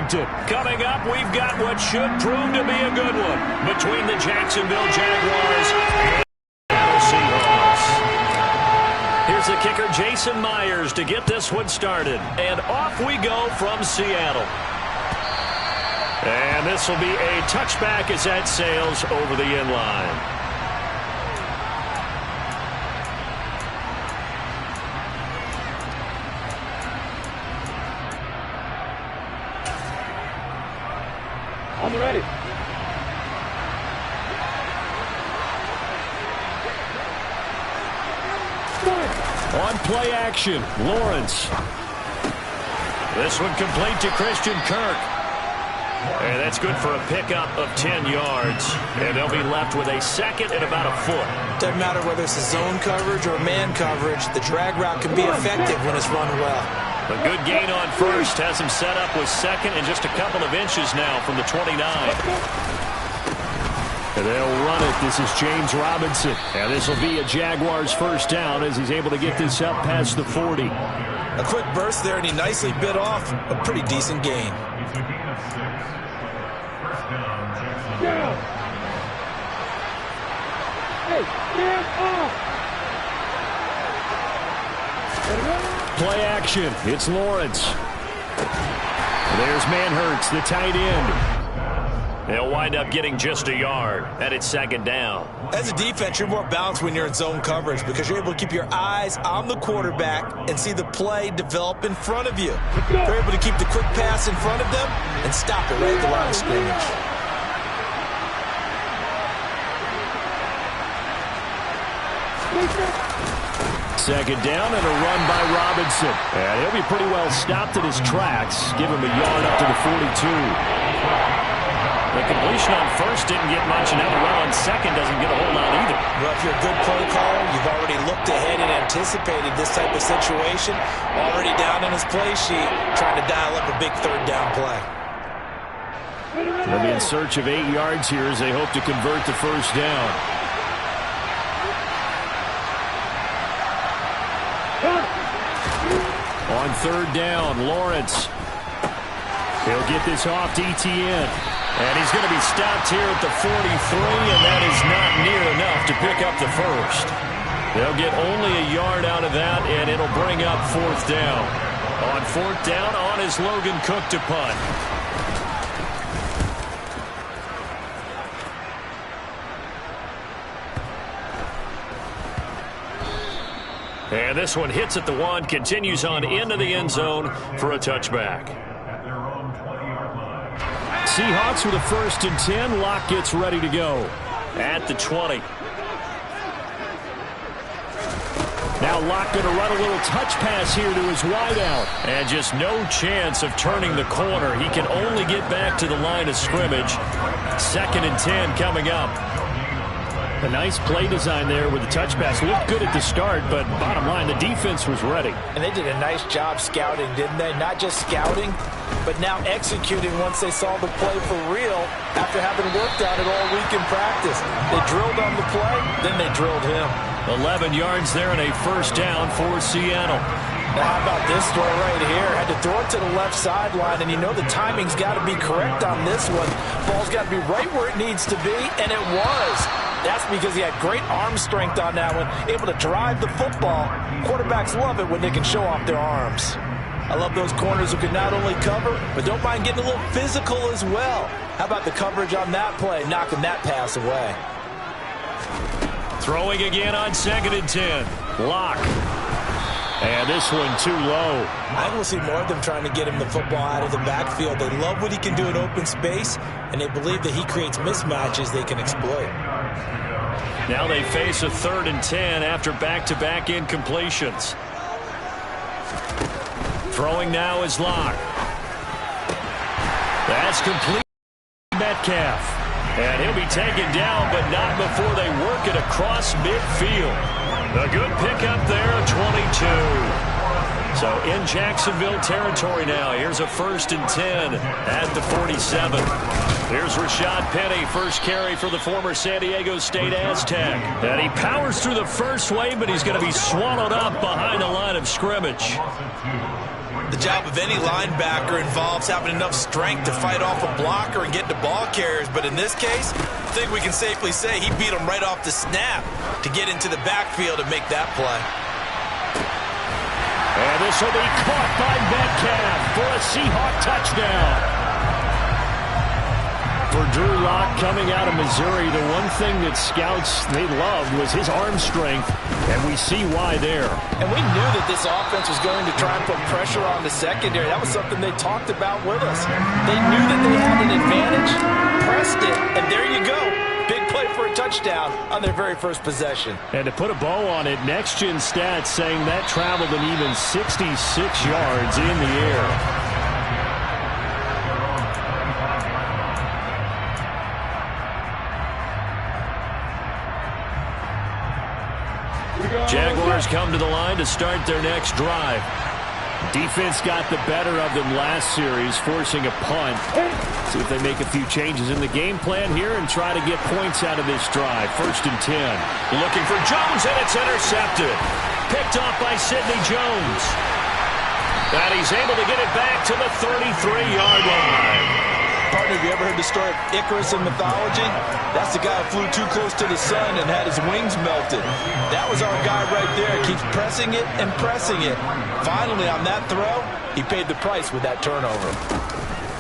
Washington. Coming up, we've got what should prove to be a good one between the Jacksonville Jaguars and the Seahawks. Here's the kicker, Jason Myers, to get this one started. And off we go from Seattle. And this will be a touchback as that sails over the end line. I'm ready. On play action, Lawrence. This one complete to Christian Kirk. And that's good for a pickup of 10 yards. And they'll be left with a second and about a foot. Doesn't matter whether it's a zone coverage or man coverage, the drag route can be effective when it's run well. A good gain on first has him set up with second and just a couple of inches now from the 29. And they'll run it. This is James Robinson. And this will be a Jaguars first down as he's able to get this up past the 40. A quick burst there, and he nicely bit off a pretty decent gain. Play action. It's Lawrence. There's Manhurts, the tight end. They'll wind up getting just a yard, and it's second down. As a defense, you're more balanced when you're in zone coverage because you're able to keep your eyes on the quarterback and see the play develop in front of you. You're able to keep the quick pass in front of them and stop it right at the line of scrimmage. Second down and a run by Robinson. And he'll be pretty well stopped at his tracks. Give him a yard up to the 42. The completion on first didn't get much, and now the run on second doesn't get a whole lot either. Well, if you're a good play caller, you've already looked ahead and anticipated this type of situation. Already down in his play sheet, trying to dial up a big third down play. They'll be in search of 8 yards here as they hope to convert the first down. On third down, Lawrence. He'll get this off to Etienne. And he's going to be stopped here at the 43, and that is not near enough to pick up the first. They'll get only a yard out of that, and it'll bring up fourth down. On fourth down, on is Logan Cook to punt. And this one hits at the 1, continues on into the end zone for a touchback. Seahawks with a 1st and 10. Locke gets ready to go. At the 20. Now Locke going to run a little touch pass here to his wideout. And just no chance of turning the corner. He can only get back to the line of scrimmage. 2nd and 10 coming up. A nice play design there with the touch pass. Looked good at the start, but bottom line, the defense was ready. And they did a nice job scouting, didn't they? Not just scouting, but now executing once they saw the play for real after having worked on it all week in practice. They drilled on the play, then they drilled him. 11 yards there and a first down for Seattle. Now, how about this throw right here? Had to throw it to the left sideline, and you know the timing's got to be correct on this one. Ball's got to be right where it needs to be, and it was. That's because he had great arm strength on that one, able to drive the football. Quarterbacks love it when they can show off their arms. I love those corners who can not only cover, but don't mind getting a little physical as well. How about the coverage on that play, knocking that pass away? Throwing again on 2nd and 10. Locke. And this one too low. I will see more of them trying to get him the football out of the backfield. They love what he can do in open space, and they believe that he creates mismatches they can exploit. Now they face a 3rd and 10 after back-to-back incompletions. Throwing now is Locke. That's complete. Metcalf. And he'll be taken down, but not before they work it across midfield. A good pickup there, 22. So in Jacksonville territory now. Here's a 1st and 10 at the 47. Here's Rashad Penny, first carry for the former San Diego State Aztec. And he powers through the first wave, but he's going to be swallowed up behind the line of scrimmage. The job of any linebacker involves having enough strength to fight off a blocker and get to ball carriers. But in this case, I think we can safely say he beat him right off the snap to get into the backfield and make that play. And this will be caught by Metcalf for a Seahawk touchdown. For Drew Lock coming out of Missouri, the one thing that scouts they loved was his arm strength, and we see why there. And we knew that this offense was going to try and put pressure on the secondary. That was something they talked about with us. They knew that they had an advantage, pressed it, and there you go. Big play for a touchdown on their very first possession. And to put a bow on it, Next Gen Stats saying that traveled an even 66 yards in the air. Jaguars come to the line to start their next drive. Defense got the better of them last series, forcing a punt. See if they make a few changes in the game plan here and try to get points out of this drive. 1st and 10. Looking for Jones, and it's intercepted. Picked off by Sidney Jones. And he's able to get it back to the 33-yard line. Partner, have you ever heard the story of Icarus in mythology? That's the guy who flew too close to the sun and had his wings melted. That was our guy right there. Keeps pressing it and pressing it. Finally, on that throw, he paid the price with that turnover.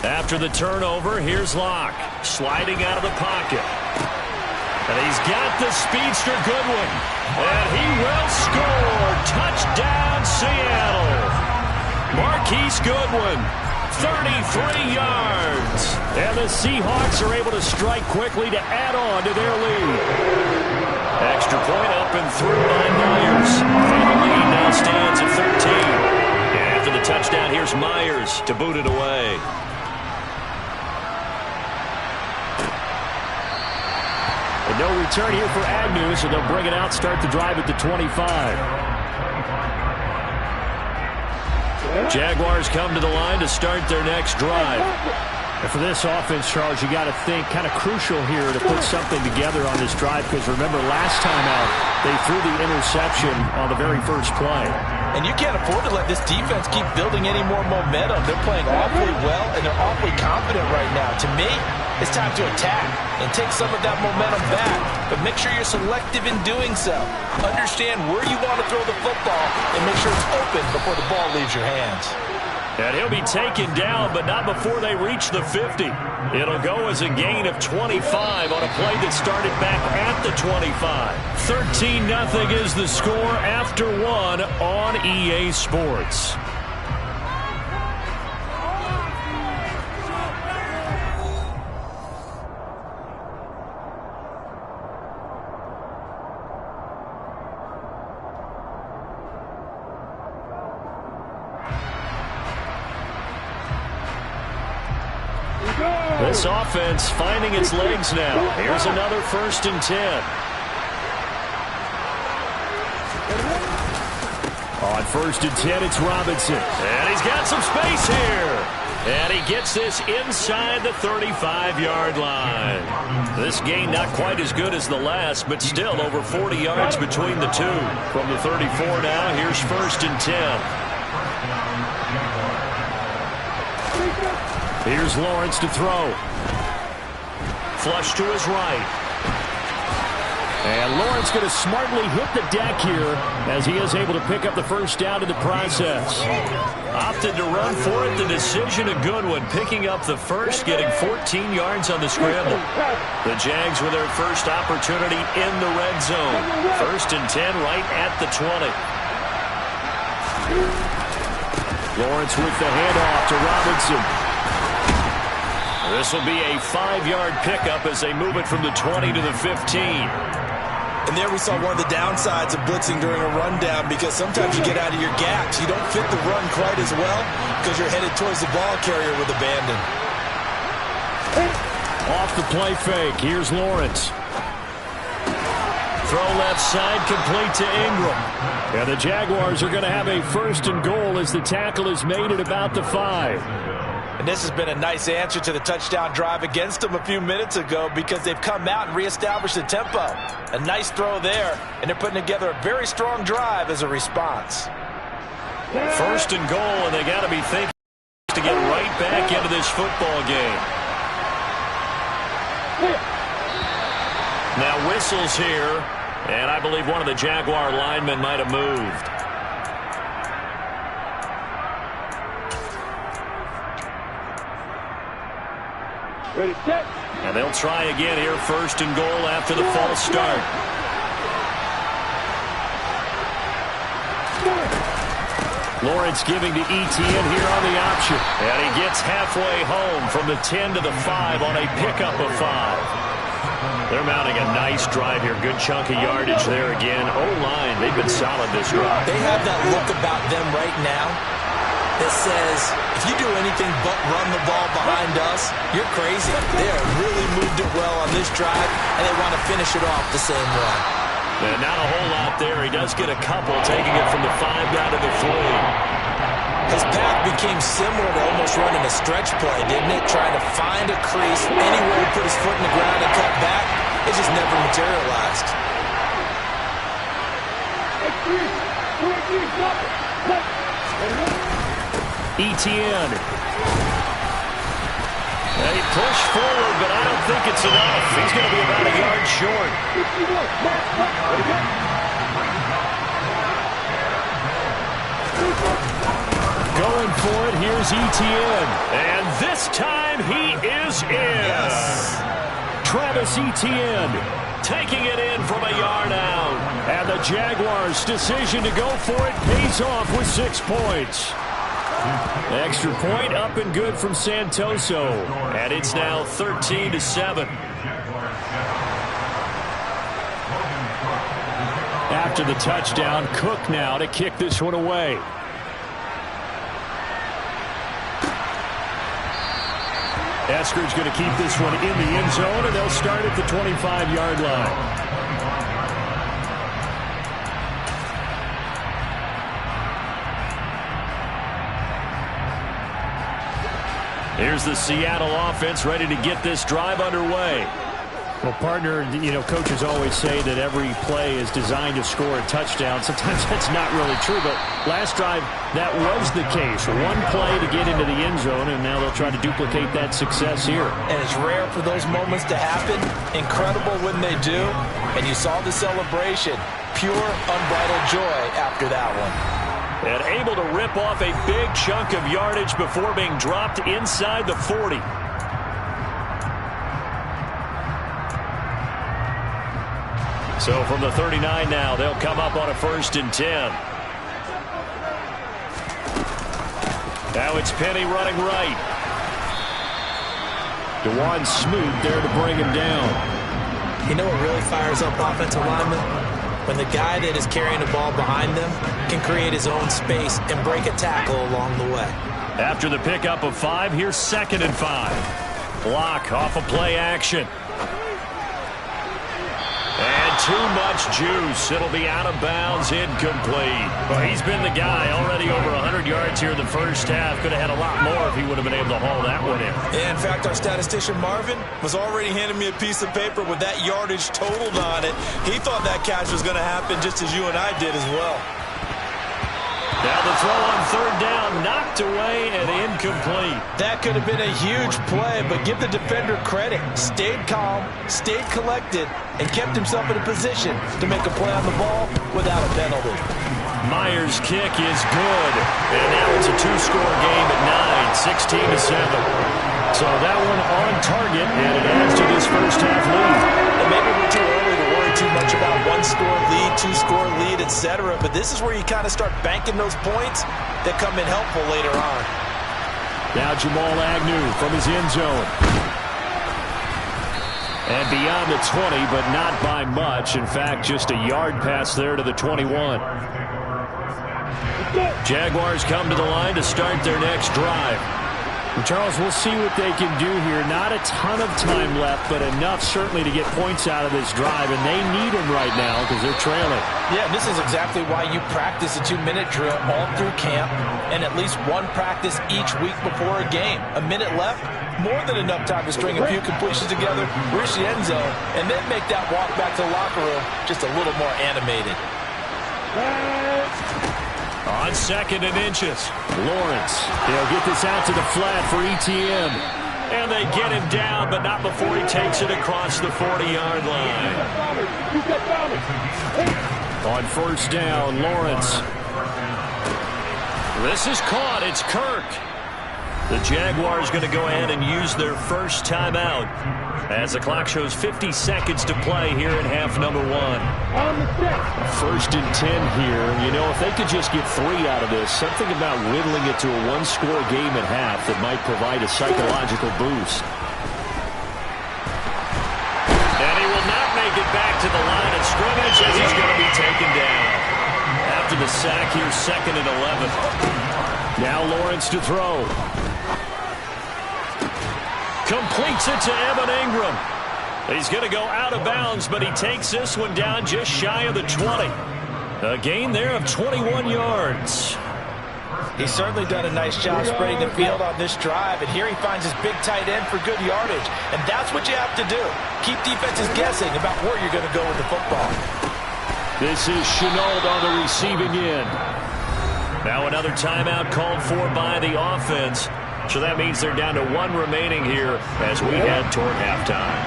After the turnover, here's Locke, sliding out of the pocket. And he's got the speedster Goodwin. And he will score. Touchdown, Seattle. Marquise Goodwin. 33 yards. And the Seahawks are able to strike quickly to add on to their lead. Extra point up and through by Myers. And the lead now stands at 13. And after the touchdown, here's Myers to boot it away. And no return here for Agnew, so they'll bring it out, start the drive at the 25. Jaguars come to the line to start their next drive. And for this offense, Charles, you got to think kind of crucial here to put something together on this drive, because remember last time out they threw the interception on the very first play. And you can't afford to let this defense keep building any more momentum. They're playing awfully well, and they're awfully confident right now. To me, it's time to attack and take some of that momentum back. But make sure you're selective in doing so. Understand where you want to throw the football and make sure it's open before the ball leaves your hands. And he'll be taken down, but not before they reach the 50. It'll go as a gain of 25 on a play that started back at the 25. 13-0 is the score after one on EA Sports. This offense finding its legs now. Here's another 1st and 10. On 1st and 10, it's Robinson. And he's got some space here. And he gets this inside the 35-yard line. This gain not quite as good as the last, but still over 40 yards between the two. From the 34 now, here's 1st and 10. Here's Lawrence to throw. Flush to his right. And Lawrence going to smartly hit the deck here as he is able to pick up the first down in the process. Opted to run for it. The decision a good one. Picking up the first, getting 14 yards on the scramble. The Jags with their first opportunity in the red zone. 1st and 10 right at the 20. Lawrence with the handoff to Robinson. This will be a 5-yard pickup as they move it from the 20 to the 15. And there we saw one of the downsides of blitzing during a rundown, because sometimes you get out of your gaps. You don't fit the run quite as well because you're headed towards the ball carrier with abandon. Off the play fake. Here's Lawrence. Throw left side, complete to Ingram. And the Jaguars are going to have a 1st and goal as the tackle is made at about the 5. And this has been a nice answer to the touchdown drive against them a few minutes ago, because they've come out and reestablished the tempo. A nice throw there, and they're putting together a very strong drive as a response. First and goal, and they got to be thinking to get right back into this football game. Now whistles here, and I believe one of the Jaguar linemen might have moved. Ready, set. And they'll try again here, first and goal after the false start. Lawrence giving to Etienne here on the option. And he gets halfway home from the 10 to the 5 on a pickup of 5. They're mounting a nice drive here. Good chunk of yardage there again. O-line, they've been solid this drive. They have that look about them right now that says, if you do anything but run the ball behind us, you're crazy. They have really moved it well on this drive, and they want to finish it off the same way. And not a whole lot there. He does get a couple, taking it from the 5 down to the 3. His path became similar to almost running a stretch play, didn't it? Trying to find a crease, anywhere to put his foot in the ground and cut back. It just never materialized. Etienne. They push forward, but I don't think it's enough. He's going to be about a yard short. Going for it, here's Etienne. And this time he is in. Yes. Travis Etienne taking it in from a yard out. And the Jaguars' decision to go for it pays off with 6 points. Extra point up and good from Santoso. And it's now 13-7. After the touchdown, Cook now to kick this one away. Esker's going to keep this one in the end zone, and they'll start at the 25-yard line. Here's the Seattle offense ready to get this drive underway. Well, partner, coaches always say that every play is designed to score a touchdown. Sometimes that's not really true, but last drive, that was the case. One play to get into the end zone, and now they'll try to duplicate that success here. And it's rare for those moments to happen. Incredible when they do. And you saw the celebration. Pure, unbridled joy after that one. And able to rip off a big chunk of yardage before being dropped inside the 40. So from the 39 now, they'll come up on a 1st and 10. Now it's Penny running right. DeJuan Smoot there to bring him down. You know what really fires up offensive linemen? When the guy that is carrying the ball behind them can create his own space and break a tackle along the way. After the pickup of 5, here's 2nd and 5. Block off a play action. And too much juice. It'll be out of bounds, incomplete. Well, he's been the guy already over 100 yards here in the first half. Could have had a lot more if he would have been able to haul that one in. Yeah, in fact, our statistician Marvin was already handing me a piece of paper with that yardage totaled on it. He thought that catch was going to happen just as you and I did as well. Now the throw on 3rd down, knocked away and incomplete. That could have been a huge play, but give the defender credit. Stayed calm, stayed collected, and kept himself in a position to make a play on the ball without a penalty. Myers' kick is good. And now it's a 2-score game at 9, 16-7. So that one on target, and it adds to this first half lead. And maybe we're too early to worry too much about 1-score lead, 2-score lead, etc. But this is where you kind of start banking those points that come in helpful later on. Now Jamal Agnew from his end zone. And beyond the 20, but not by much. In fact, just a yard pass there to the 21. Jaguars come to the line to start their next drive. Charles, we'll see what they can do here. Not a ton of time left, but enough certainly to get points out of this drive, and they need them right now because they're trailing. Yeah, this is exactly why you practice a 2-minute drill all through camp and at least one practice each week before a game. A minute left, more than enough time to string a few completions together, reach the end zone, and then make that walk back to the locker room just a little more animated. On 2nd and inches. Lawrence, he'll get this out to the flat for ETN. And they get him down, but not before he takes it across the 40-yard line. On 1st down, Lawrence. This is caught. It's Kirk. The Jaguars going to go ahead and use their first timeout as the clock shows 50 seconds to play here in half number 1. 1st and 10 here. You know, if they could just get 3 out of this, something about whittling it to a one-score game at half that might provide a psychological boost. And he will not make it back to the line of scrimmage as he's going to be taken down. After the sack here, 2nd and 11. Now Lawrence to throw. Completes it to Evan Ingram. He's going to go out of bounds, but he takes this one down just shy of the 20. A gain there of 21 yards. He's certainly done a nice job spreading the field on this drive, and here he finds his big tight end for good yardage. And that's what you have to do. Keep defenses guessing about where you're going to go with the football. This is Chenault on the receiving end. Now another timeout called for by the offense. So that means they're down to 1 remaining here as we head toward halftime.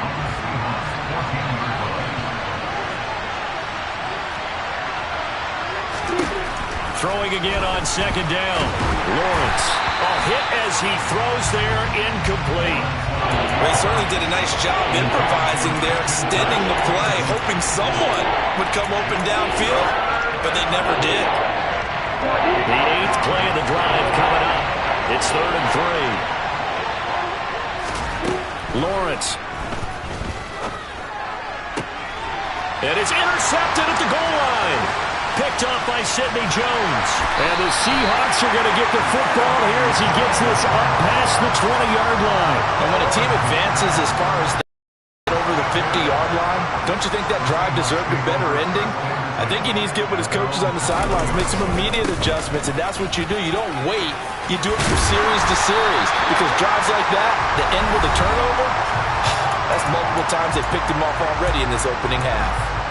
Throwing again on 2nd down. Lawrence. A hit as he throws there, incomplete. They certainly did a nice job improvising there, extending the play, hoping someone would come open downfield, but they never did. The 8th play of the drive coming up. It's 3rd and 3. Lawrence. And it's intercepted at the goal line. Picked off by Sidney Jones. And the Seahawks are going to get the football here as he gets this up past the 20-yard line. And when a team advances as far as over the 50-yard line, don't you think that drive deserved a better ending? I think he needs to get with his coaches on the sidelines, make some immediate adjustments, and that's what you do. You don't wait. You do it from series to series, because drives like that, that end with a turnover, that's multiple times they picked him off already in this opening half.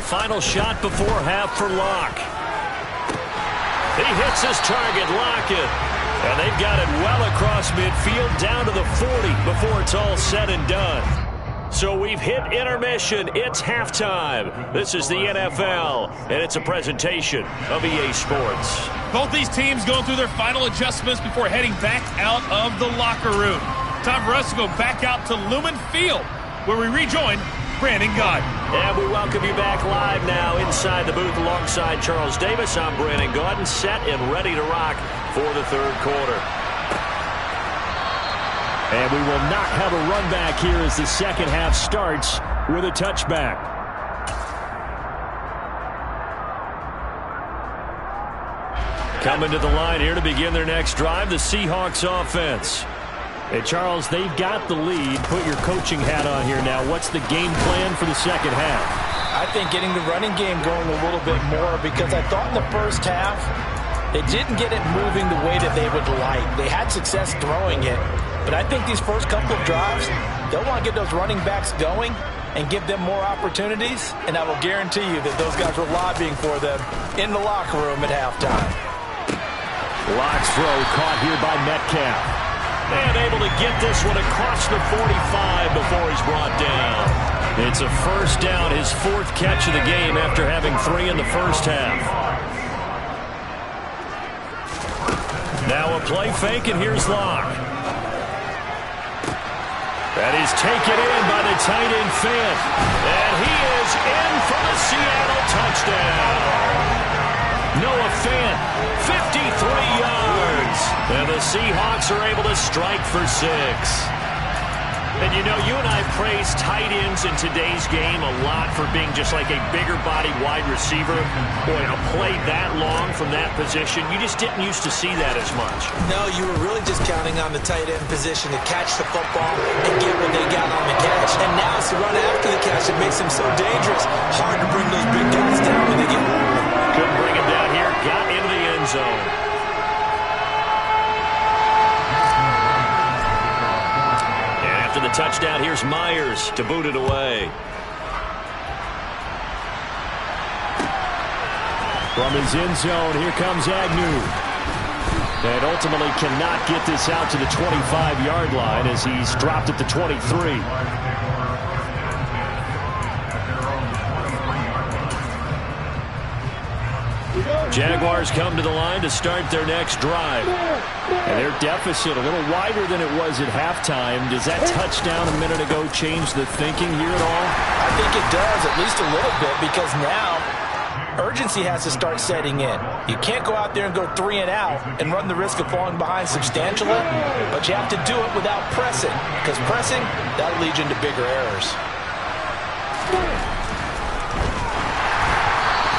Final shot before half for Locke. He hits his target, Lockett. And they've got it well across midfield down to the 40 before it's all said and done. So we've hit intermission. It's halftime. This is the NFL, and it's a presentation of EA Sports. Both these teams going through their final adjustments before heading back out of the locker room. Time for us to go back out to Lumen Field, where we rejoin Brandon Gott. And we welcome you back live now inside the booth alongside Charles Davis. I'm Brandon Gott, set and ready to rock for the 3rd quarter. And we will not have a run back here as the 2nd half starts with a touchback. Coming to the line here to begin their next drive, the Seahawks offense. And, Charles, they've got the lead. Put your coaching hat on here now. What's the game plan for the 2nd half? I think getting the running game going a little bit more, because I thought in the first half they didn't get it moving the way that they would like. They had success throwing it, but I think these first couple of drives, they'll want to get those running backs going and give them more opportunities, and I will guarantee you that those guys were lobbying for them in the locker room at halftime. Locke's throw caught here by Metcalf. And able to get this one across the 45 before he's brought down. It's a 1st down, his 4th catch of the game after having 3 in the first half. Now a play fake, and here's Locke. That is taken in by the tight end Fant. And he is in for the Seattle touchdown. Noah Fant, 53 yards. And the Seahawks are able to strike for 6. And you know, you and I praise tight ends in today's game a lot for being just like a bigger body wide receiver. Boy, a play that long from that position, you just didn't used to see that as much. No, you were really just counting on the tight end position to catch the football and get what they got on the catch. And now it's the run after the catch that makes him so dangerous. Hard to bring those big guys down when they get rolling. Couldn't bring him down here. Got into the end zone. And after the touchdown, here's Myers to boot it away. From his end zone, here comes Agnew. And ultimately cannot get this out to the 25-yard line as he's dropped at the 23. Jaguars come to the line to start their next drive. And their deficit a little wider than it was at halftime. Does that touchdown a minute ago change the thinking here at all? I think it does, at least a little bit, because now urgency has to start setting in. You can't go out there and go 3 and out and run the risk of falling behind substantially, but you have to do it without pressing, because pressing, that'll lead you into bigger errors.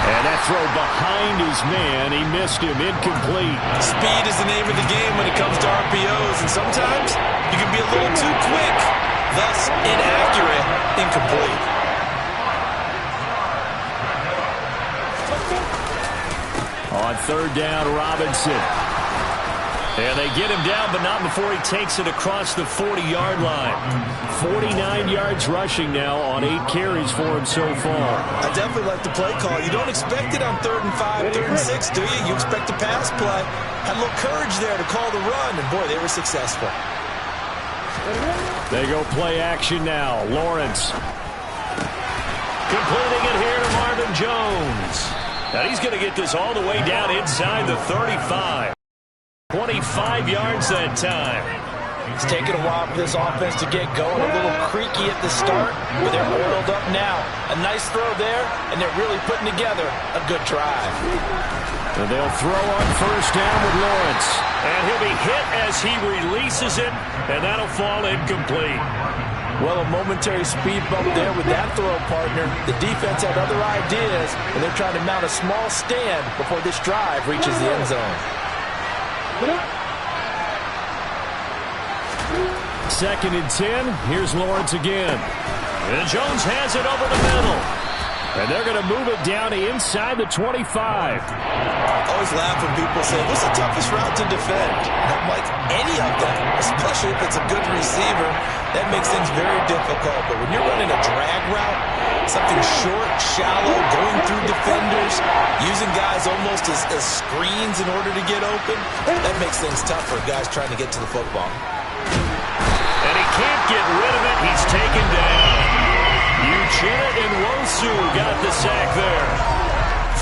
And that throw behind his man, he missed him, incomplete. Speed is the name of the game when it comes to RPOs, and sometimes you can be a little too quick, thus inaccurate, incomplete. On third down, Robinson. And they get him down, but not before he takes it across the 40-yard line. 49 yards rushing now on 8 carries for him so far. I definitely like the play call. You don't expect it on 3rd and 5, 3rd and 6, do you? You expect a pass play. Had a little courage there to call the run, and boy, they were successful. They go play action now. Lawrence. Completing it here to Marvin Jones. And he's going to get this all the way down inside the 35. 25 yards that time. It's taken a while for this offense to get going. A little creaky at the start, but they're oiled up now. A nice throw there, and they're really putting together a good drive. And they'll throw on first down with Lawrence. And he'll be hit as he releases it, and that'll fall incomplete. Well, a momentary speed bump there with that throw, partner. The defense had other ideas, and they're trying to mount a small stand before this drive reaches the end zone. 2nd and 10. Here's Lawrence again. And Jones has it over the middle. And they're going to move it down inside the 25. Always laugh when people say, what's the toughest route to defend? And I'm like, any of them, especially if it's a good receiver. That makes things very difficult. But when you're running a drag route, something short, shallow, going through defenders, using guys almost as screens in order to get open, that makes things tough for guys trying to get to the football. And he can't get rid of it. He's taken down. Uchenna and Wosu got the sack there.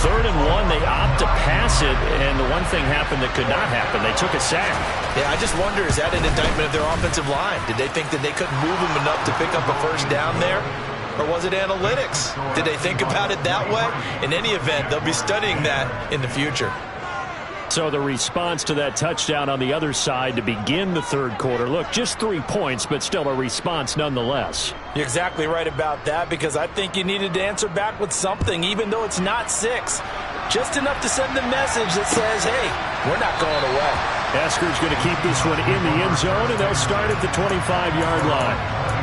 3rd and 1, they opt to pass it, and the one thing happened that could not happen. They took a sack. Yeah, I just wonder, is that an indictment of their offensive line? Did they think that they couldn't move him enough to pick up a first down there? Or was it analytics? Did they think about it that way? In any event, they'll be studying that in the future. So the response to that touchdown on the other side to begin the 3rd quarter. Look, just 3 points, but still a response nonetheless. You're exactly right about that, because I think you needed to answer back with something, even though it's not 6. Just enough to send the message that says, hey, we're not going away. Esker's going to keep this one in the end zone, and they'll start at the 25-yard line.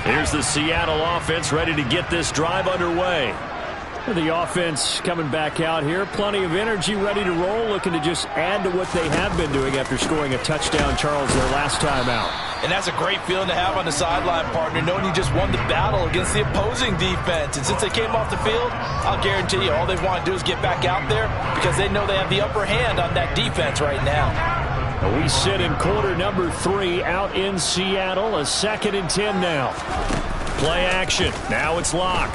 Here's the Seattle offense ready to get this drive underway. The offense coming back out here. Plenty of energy, ready to roll, looking to just add to what they have been doing after scoring a touchdown, Charles, their last time out. And that's a great feeling to have on the sideline, partner, knowing you just won the battle against the opposing defense. And since they came off the field, I'll guarantee you all they want to do is get back out there because they know they have the upper hand on that defense right now. We sit in quarter number 3 out in Seattle. A 2nd and 10 now. Play action. Now it's Locke.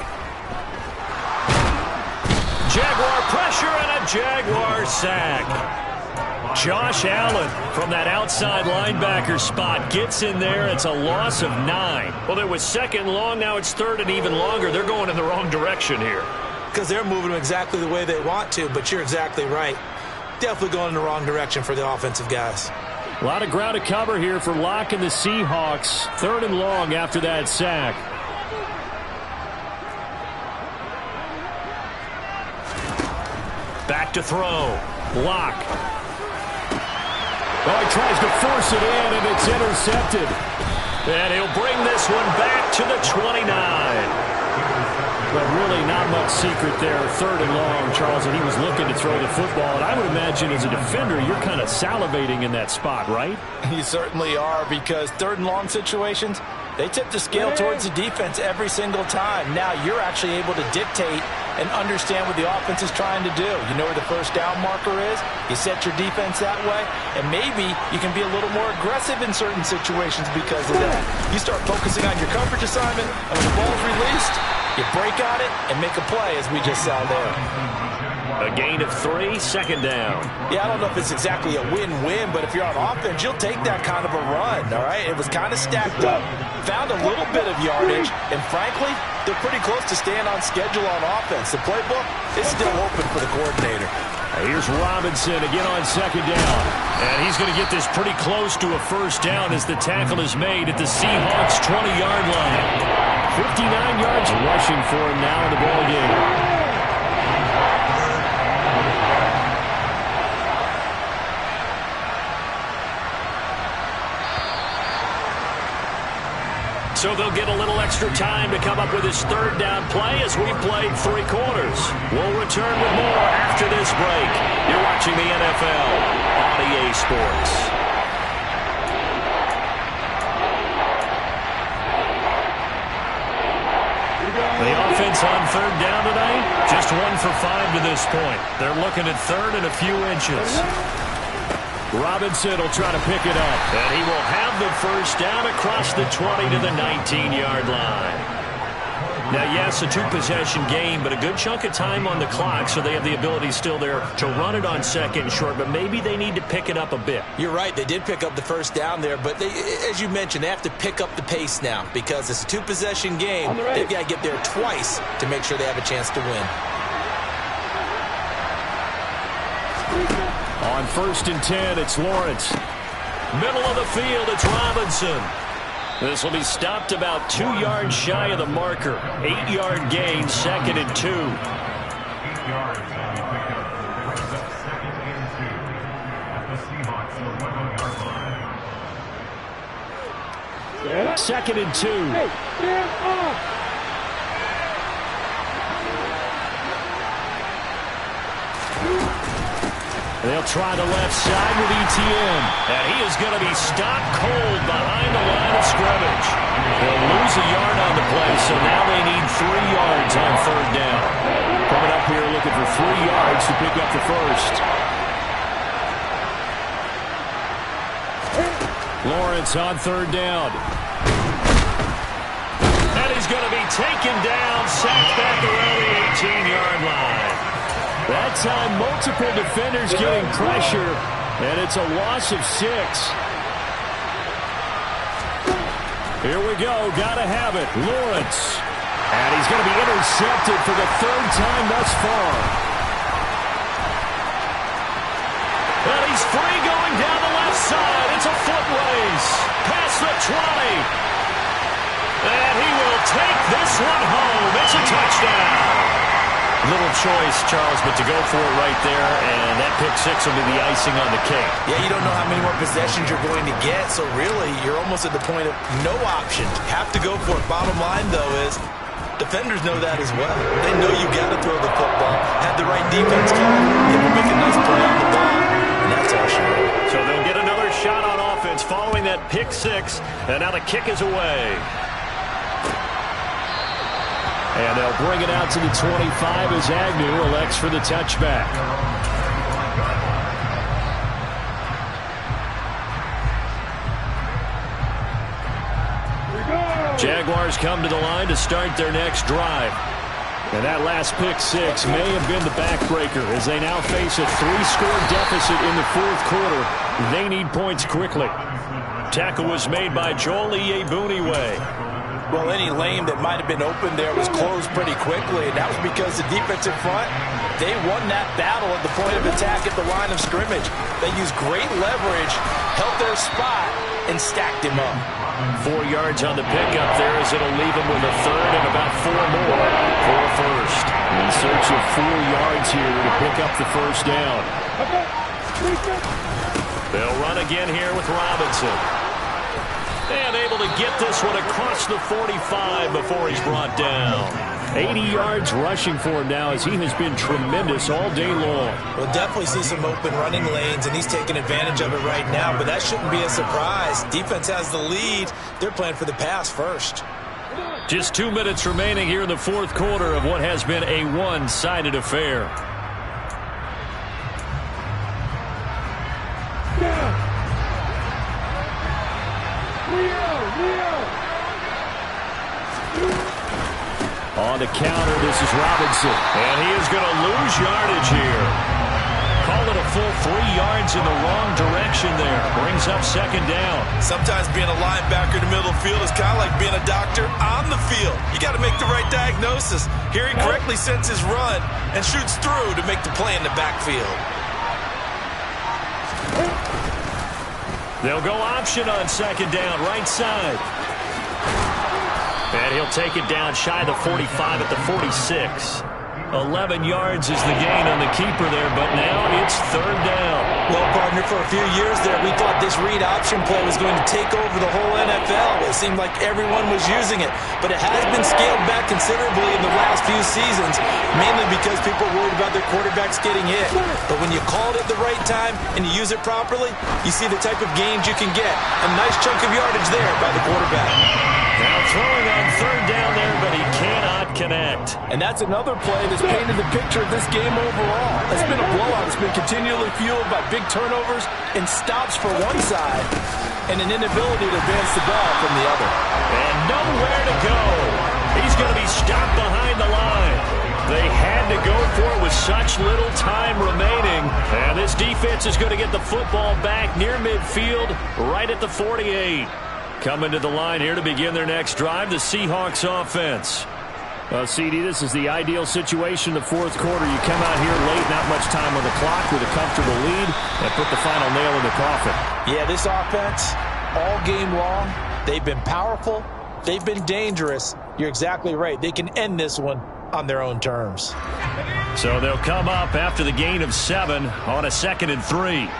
Jaguar pressure and a Jaguar sack. Josh Allen from that outside linebacker spot gets in there. It's a loss of 9. Well, it was 2nd long. Now it's 3rd and even longer. They're going in the wrong direction here. because they're moving them exactly the way they want to, but you're exactly right. Definitely going in the wrong direction for the offensive guys. A lot of ground to cover here for Locke and the Seahawks. 3rd and long after that sack. Back to throw. Locke. Oh, he tries to force it in, and it's intercepted. And he'll bring this one back to the 29. But really not much secret there. 3rd and long, Charles, and he was looking to throw the football. And I would imagine as a defender, you're kind of salivating in that spot, right? You certainly are, because 3rd and long situations, they tip the scale towards the defense every single time. Now you're actually able to dictate and understand what the offense is trying to do. You know where the first down marker is. You set your defense that way, and maybe you can be a little more aggressive in certain situations because of that. You start focusing on your coverage assignment, and when the ball's released, you break on it and make a play, as we just saw there. A gain of 3, 2nd down. Yeah, I don't know if it's exactly a win-win, but if you're on offense, you'll take that kind of a run, all right? It was kind of stacked up, found a little bit of yardage, and frankly, they're pretty close to staying on schedule on offense. The playbook is still open for the coordinator. Here's Robinson again on 2nd down. And he's going to get this pretty close to a 1st down as the tackle is made at the Seahawks' 20-yard line. 59 yards rushing for him now in the ballgame. So they'll get a little extra time to come up with his 3rd down play as we've played 3 quarters. We'll return with more after this break. You're watching the NFL on EA Sports. The offense on 3rd down tonight, just 1 for 5 to this point. They're looking at 3rd and a few inches. Robinson will try to pick it up, and he will have the 1st down across the 20 to the 19-yard line. Now, yes, a 2-possession game, but a good chunk of time on the clock, so they have the ability still there to run it on 2nd and short, but maybe they need to pick it up a bit. You're right. They did pick up the 1st down there, but as you mentioned, they have to pick up the pace now because it's a 2-possession game. They've got to get there twice to make sure they have a chance to win. On 1st and 10, it's Lawrence. Middle of the field, it's Robinson. This will be stopped about 2 yards shy of the marker. 8-yard gain, 2nd and 2. 2nd and 2. They'll try the left side with Etienne. And he is going to be stopped cold behind the line of scrimmage. They'll lose a yard on the play, so now they need 3 yards on 3rd down. Coming up here looking for 3 yards to pick up the 1st. Lawrence on 3rd down. And he's going to be taken down, sacked back around the 18-yard line. That time, multiple defenders getting pressure, and it's a loss of 6. Here we go, gotta have it, Lawrence. And he's going to be intercepted for the 3rd time thus far. And he's free going down the left side. It's a foot race, past the 20. And he will take this one home. It's a touchdown. Little choice, Charles, but to go for it right there, and that pick 6 will be the icing on the cake. Yeah, you don't know how many more possessions you're going to get, so really you're almost at the point of no option. Have to go for it. Bottom line, though, is defenders know that as well. They know you've got to throw the football. Have the right defense call. They will make a nice play on the ball, and that's all she wrote. So they'll get another shot on offense following that pick 6, and now the kick is away. And they'll bring it out to the 25 as Agnew elects for the touchback. Jaguars come to the line to start their next drive. And that last pick 6 may have been the backbreaker as they now face a 3-score deficit in the 4th quarter. They need points quickly. Tackle was made by Joel Iyiegbuniwe. Well, any lane that might have been open there was closed pretty quickly, and that was because the defense in front, they won that battle at the point of attack at the line of scrimmage. They used great leverage, held their spot, and stacked him up. 4 yards on the pickup there as it'll leave him with a third and about 4 more for a first. In search of 4 yards here to pick up the first down. They'll run again here with Robinson. And able to get this one across the 45 before he's brought down. 80 yards rushing for him now as he has been tremendous all day long. We'll definitely see some open running lanes, and he's taking advantage of it right now, but that shouldn't be a surprise. Defense has the lead. They're playing for the pass first. Just 2 minutes remaining here in the fourth quarter of what has been a one-sided affair. On the counter, this is Robinson. And he is going to lose yardage here. Call it a full 3 yards in the wrong direction there. Brings up second down. Sometimes being a linebacker in the middle of the field is kind of like being a doctor on the field. You got to make the right diagnosis. Here he correctly sends his run and shoots through to make the play in the backfield. They'll go option on second down, right side. And he'll take it down shy of the 45 at the 46. 11 yards is the gain on the keeper there, but now it's third down. Well, partner, for a few years there, we thought this read option play was going to take over the whole NFL. It seemed like everyone was using it, but it has been scaled back considerably in the last few seasons, mainly because people are worried about their quarterbacks getting hit. But when you call it at the right time and you use it properly, you see the type of gains you can get. A nice chunk of yardage there by the quarterback. Now throwing on third down there, but he cannot connect. And that's another play that's painted the picture of this game overall. It's been a blowout. It's been continually fueled by big turnovers and stops for one side and an inability to advance the ball from the other. And nowhere to go. He's going to be stopped behind the line. They had to go for it with such little time remaining. And this defense is going to get the football back near midfield, right at the 48. Coming to the line here to begin their next drive, the Seahawks offense. Well, CD, this is the ideal situation in the fourth quarter. You come out here late, not much time on the clock with a comfortable lead, and put the final nail in the coffin. Yeah, this offense, all game long, they've been powerful, they've been dangerous. You're exactly right. They can end this one on their own terms. So they'll come up after the gain of 7 on a 2nd and 3.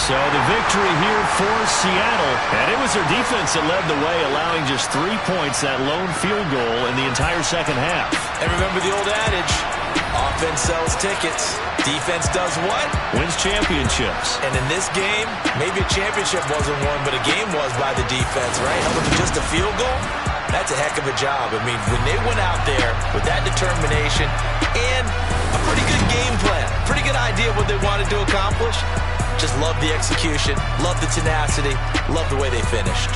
So the victory here for Seattle. And it was their defense that led the way, allowing just 3 points, that lone field goal in the entire second half. And remember the old adage, offense sells tickets. Defense does what? Wins championships. And in this game, maybe a championship wasn't won, but a game was by the defense, right? Held them to just a field goal. That's a heck of a job. I mean, when they went out there with that determination and a pretty good game plan, pretty good idea of what they wanted to accomplish, just love the execution, love the tenacity, love the way they finished.